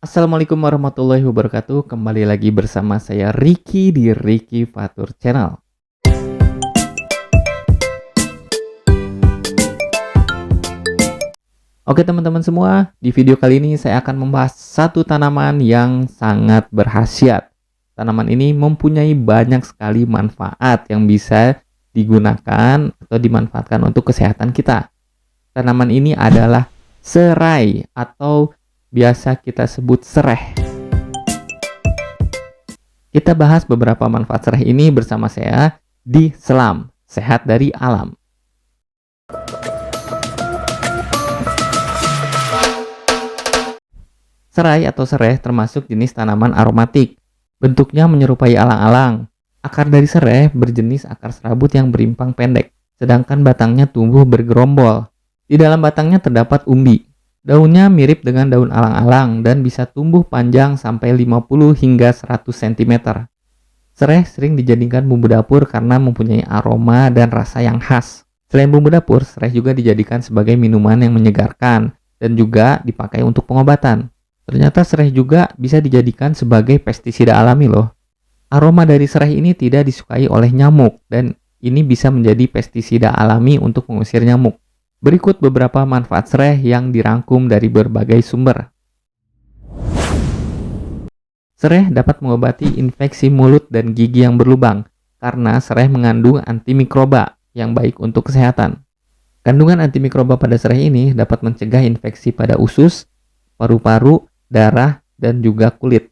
Assalamualaikum warahmatullahi wabarakatuh. Kembali lagi bersama saya Ricky di Ricky Fatur Channel. Oke teman-teman semua, di video kali ini saya akan membahas satu tanaman yang sangat berkhasiat. Tanaman ini mempunyai banyak sekali manfaat yang bisa digunakan atau dimanfaatkan untuk kesehatan kita. Tanaman ini adalah serai atau biasa kita sebut sereh. Kita bahas beberapa manfaat sereh ini bersama saya di Selam, Sehat dari Alam. Serai atau sereh termasuk jenis tanaman aromatik. Bentuknya menyerupai alang-alang. Akar dari sereh berjenis akar serabut yang berimpang pendek, sedangkan batangnya tumbuh bergerombol. Di dalam batangnya terdapat umbi. Daunnya mirip dengan daun alang-alang dan bisa tumbuh panjang sampai 50 hingga 100 cm. Sereh sering dijadikan bumbu dapur karena mempunyai aroma dan rasa yang khas. Selain bumbu dapur, sereh juga dijadikan sebagai minuman yang menyegarkan dan juga dipakai untuk pengobatan. Ternyata sereh juga bisa dijadikan sebagai pestisida alami loh. Aroma dari sereh ini tidak disukai oleh nyamuk dan ini bisa menjadi pestisida alami untuk mengusir nyamuk. Berikut beberapa manfaat sereh yang dirangkum dari berbagai sumber. Sereh dapat mengobati infeksi mulut dan gigi yang berlubang karena sereh mengandung antimikroba yang baik untuk kesehatan. Kandungan antimikroba pada sereh ini dapat mencegah infeksi pada usus, paru-paru, darah, dan juga kulit.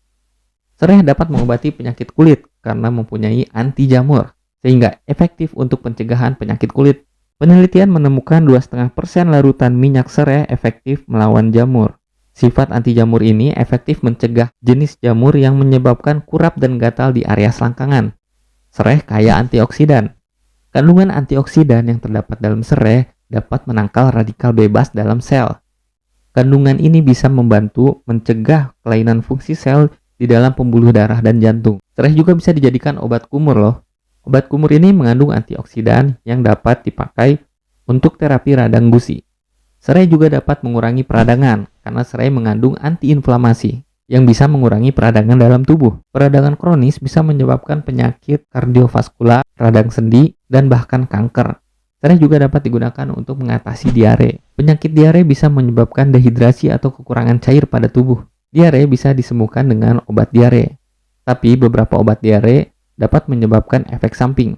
Sereh dapat mengobati penyakit kulit karena mempunyai anti jamur, sehingga efektif untuk pencegahan penyakit kulit. Penelitian menemukan 2,5% larutan minyak sereh efektif melawan jamur. Sifat anti jamur ini efektif mencegah jenis jamur yang menyebabkan kurap dan gatal di area selangkangan. Sereh kaya antioksidan. Kandungan antioksidan yang terdapat dalam sereh dapat menangkal radikal bebas dalam sel. Kandungan ini bisa membantu mencegah kelainan fungsi sel di dalam pembuluh darah dan jantung. Sereh juga bisa dijadikan obat kumur loh. Obat kumur ini mengandung antioksidan yang dapat dipakai untuk terapi radang gusi. Sereh juga dapat mengurangi peradangan karena sereh mengandung antiinflamasi yang bisa mengurangi peradangan dalam tubuh. Peradangan kronis bisa menyebabkan penyakit kardiovaskular, radang sendi, dan bahkan kanker. Sereh juga dapat digunakan untuk mengatasi diare. Penyakit diare bisa menyebabkan dehidrasi atau kekurangan cair pada tubuh. Diare bisa disembuhkan dengan obat diare. Tapi beberapa obat diare dapat menyebabkan efek samping.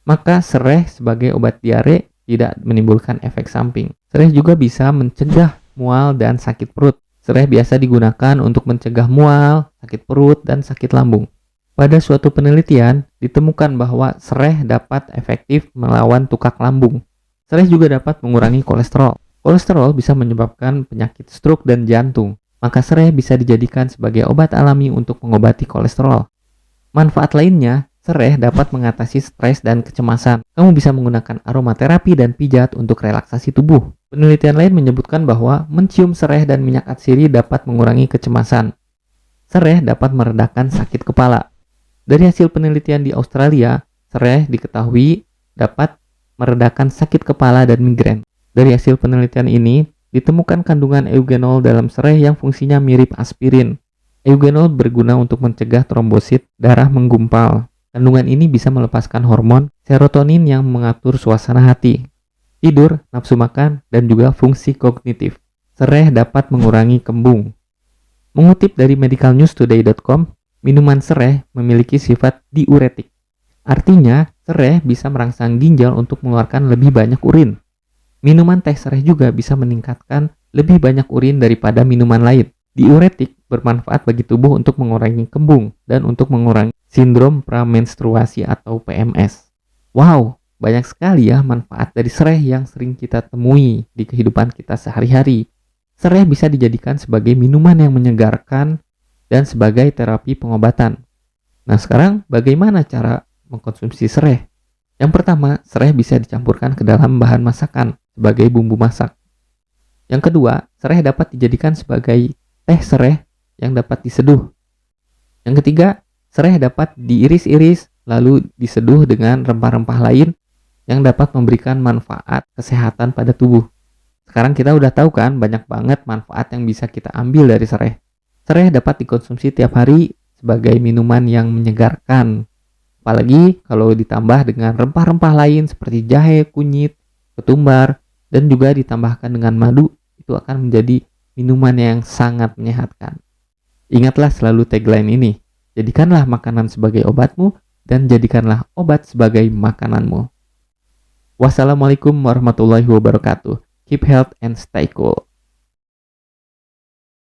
Maka sereh sebagai obat diare tidak menimbulkan efek samping. Sereh juga bisa mencegah mual dan sakit perut. Sereh biasa digunakan untuk mencegah mual, sakit perut, dan sakit lambung. Pada suatu penelitian, ditemukan bahwa sereh dapat efektif melawan tukak lambung. Sereh juga dapat mengurangi kolesterol. Kolesterol bisa menyebabkan penyakit stroke dan jantung. Maka sereh bisa dijadikan sebagai obat alami untuk mengobati kolesterol. Manfaat lainnya, sereh dapat mengatasi stres dan kecemasan. Kamu bisa menggunakan aromaterapi dan pijat untuk relaksasi tubuh. Penelitian lain menyebutkan bahwa mencium sereh dan minyak atsiri dapat mengurangi kecemasan. Sereh dapat meredakan sakit kepala. Dari hasil penelitian di Australia, sereh diketahui dapat meredakan sakit kepala dan migrain. Dari hasil penelitian ini, ditemukan kandungan eugenol dalam sereh yang fungsinya mirip aspirin. Eugenol berguna untuk mencegah trombosit darah menggumpal. Kandungan ini bisa melepaskan hormon serotonin yang mengatur suasana hati, tidur, nafsu makan, dan juga fungsi kognitif. Sereh dapat mengurangi kembung. Mengutip dari medicalnewstoday.com, minuman sereh memiliki sifat diuretik. Artinya, sereh bisa merangsang ginjal untuk mengeluarkan lebih banyak urin. Minuman teh sereh juga bisa meningkatkan lebih banyak urin daripada minuman lain. Diuretik bermanfaat bagi tubuh untuk mengurangi kembung dan untuk mengurangi sindrom pramenstruasi atau PMS. Wow, banyak sekali ya manfaat dari sereh yang sering kita temui di kehidupan kita sehari-hari. Sereh bisa dijadikan sebagai minuman yang menyegarkan dan sebagai terapi pengobatan. Nah sekarang bagaimana cara mengkonsumsi sereh? Yang pertama, sereh bisa dicampurkan ke dalam bahan masakan sebagai bumbu masak. Yang kedua, sereh dapat dijadikan sebagai teh sereh yang dapat diseduh. Yang ketiga, sereh dapat diiris-iris lalu diseduh dengan rempah-rempah lain yang dapat memberikan manfaat kesehatan pada tubuh. Sekarang kita udah tahu kan banyak banget manfaat yang bisa kita ambil dari sereh. Serai dapat dikonsumsi tiap hari sebagai minuman yang menyegarkan. Apalagi kalau ditambah dengan rempah-rempah lain seperti jahe, kunyit, ketumbar, dan juga ditambahkan dengan madu, itu akan menjadi minuman yang sangat menyehatkan. Ingatlah selalu tagline ini, jadikanlah makanan sebagai obatmu dan jadikanlah obat sebagai makananmu. Wassalamualaikum warahmatullahi wabarakatuh. Keep health and stay cool.